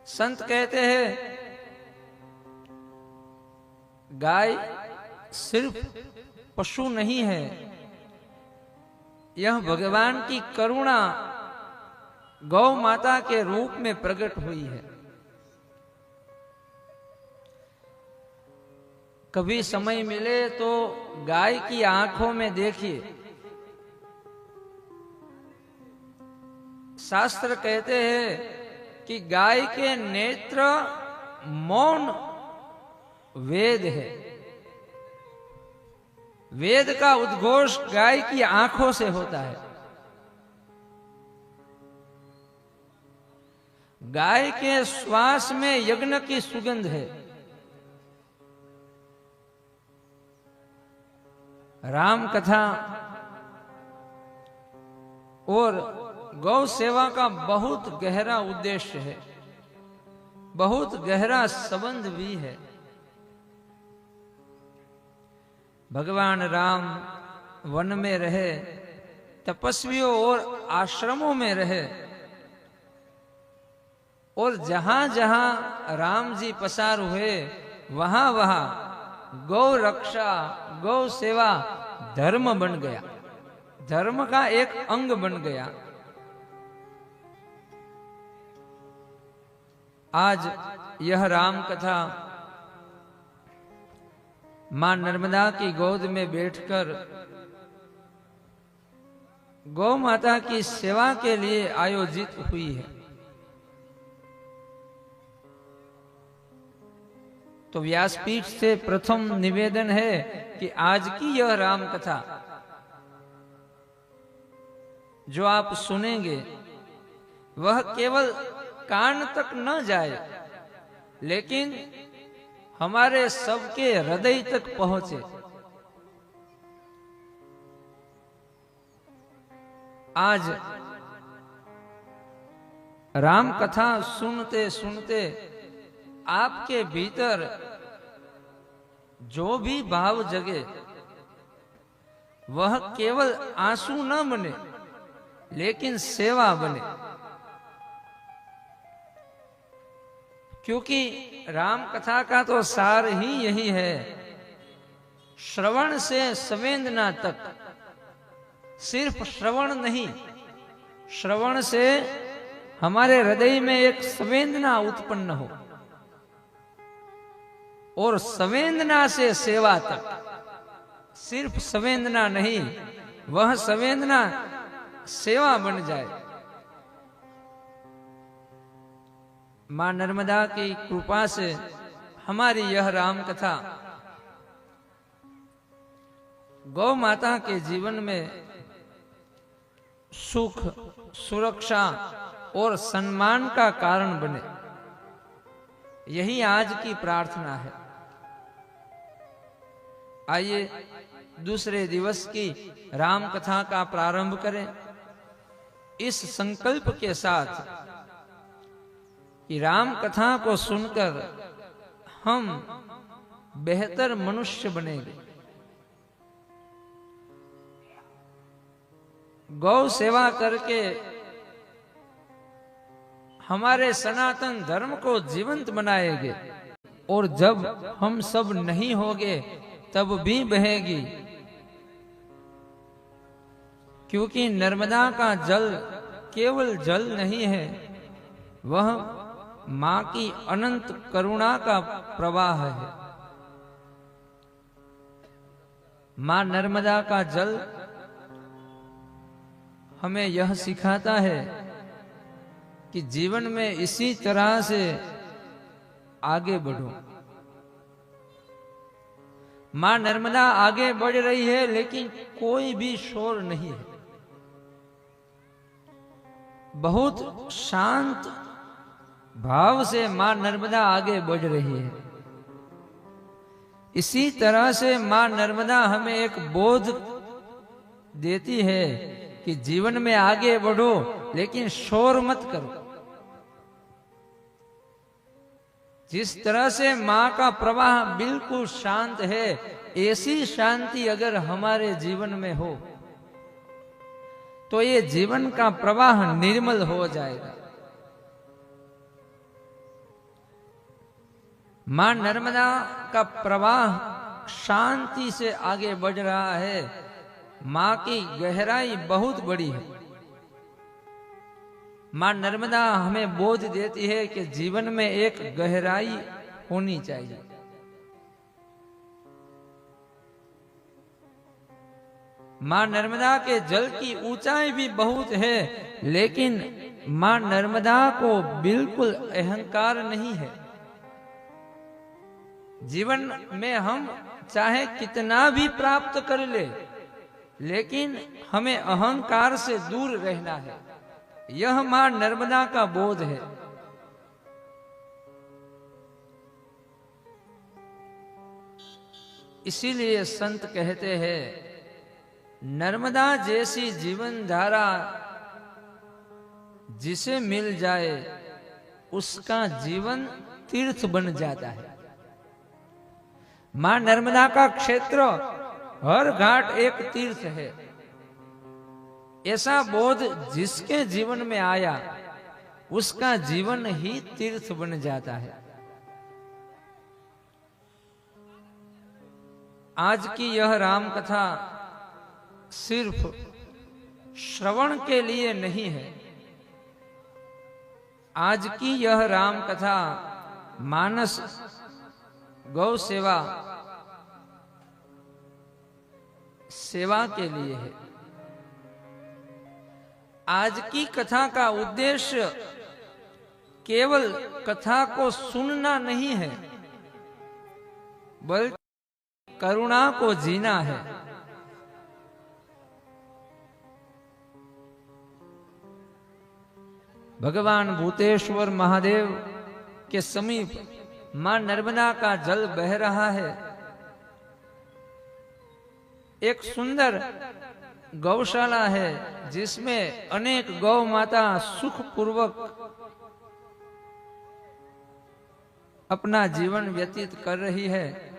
संत कहते हैं गाय सिर्फ पशु नहीं है, यह भगवान की करुणा गौ माता के रूप में प्रकट हुई है। कभी समय मिले तो गाय की आंखों में देखिए। शास्त्र कहते हैं कि गाय के नेत्र मौन वेद है। वेद का उद्घोष गाय की आंखों से होता है। गाय के श्वास में यज्ञ की सुगंध है। राम कथा और गौ सेवा का बहुत गहरा उद्देश्य है, बहुत गहरा संबंध भी है। भगवान राम वन में रहे, तपस्वियों और आश्रमों में रहे, और जहां जहां राम जी पसार हुए वहां वहां गौ रक्षा, गौ सेवा धर्म बन गया, धर्म का एक अंग बन गया। आज यह राम कथा मां नर्मदा की गोद में बैठकर गौ माता की सेवा के लिए आयोजित हुई है। तो व्यासपीठ से प्रथम निवेदन है कि आज की यह राम कथा जो आप सुनेंगे वह केवल कान तक न जाए, लेकिन हमारे सबके हृदय तक पहुंचे। आज राम कथा सुनते सुनते आपके भीतर जो भी भाव जगे वह केवल आंसू न बने, लेकिन सेवा बने। क्योंकि राम कथा का तो सार ही यही है, श्रवण से संवेदना तक। सिर्फ श्रवण नहीं, श्रवण से हमारे हृदय में एक संवेदना उत्पन्न हो, और संवेदना से सेवा तक। सिर्फ संवेदना नहीं, वह संवेदना सेवा बन जाए। मां नर्मदा की कृपा से हमारी यह राम कथा गौ माता के जीवन में सुख, सुरक्षा और सम्मान का कारण बने, यही आज की प्रार्थना है। आइए दूसरे दिवस की राम कथा का प्रारंभ करें इस संकल्प के साथ कि राम कथा को सुनकर हम बेहतर मनुष्य बनेंगे। गौ सेवा करके हमारे सनातन धर्म को जीवंत बनाएंगे, और जब हम सब नहीं होंगे तब भी बहेगी। क्योंकि नर्मदा का जल केवल जल नहीं है, वह मां की अनंत करुणा का प्रवाह है। मां नर्मदा का जल हमें यह सिखाता है कि जीवन में इसी तरह से आगे बढ़ो। मां नर्मदा आगे बढ़ रही है, लेकिन कोई भी शोर नहीं है। बहुत शांत भाव से मां नर्मदा आगे बढ़ रही है। इसी तरह से मां नर्मदा हमें एक बोध देती है कि जीवन में आगे बढ़ो, लेकिन शोर मत करो। जिस तरह से मां का प्रवाह बिल्कुल शांत है, ऐसी शांति अगर हमारे जीवन में हो तो ये जीवन का प्रवाह निर्मल हो जाएगा। मां नर्मदा का प्रवाह शांति से आगे बढ़ रहा है। मां की गहराई बहुत बड़ी है। मां नर्मदा हमें बोध देती है कि जीवन में एक गहराई होनी चाहिए। मां नर्मदा के जल की ऊंचाई भी बहुत है, लेकिन मां नर्मदा को बिल्कुल अहंकार नहीं है। जीवन में हम चाहे कितना भी प्राप्त कर ले, लेकिन हमें अहंकार से दूर रहना है। यह मां नर्मदा का बोध है। इसीलिए संत कहते हैं, नर्मदा जैसी जीवन धारा जिसे मिल जाए उसका जीवन तीर्थ बन जाता है। मां नर्मदा का क्षेत्र हर घाट एक तीर्थ है। ऐसा बोध जिसके जीवन में आया उसका जीवन ही तीर्थ बन जाता है। आज की यह राम कथा सिर्फ श्रवण के लिए नहीं है। आज की यह राम कथा मानस गौ सेवा के लिए है। आज की कथा का उद्देश्य केवल कथा को सुनना नहीं है, बल्कि करुणा को जीना है। भगवान भूतेश्वर महादेव के समीप मां नर्मदा का जल बह रहा है। एक सुंदर गौशाला है जिसमें अनेक गौ माता सुखपूर्वक अपना जीवन व्यतीत कर रही है।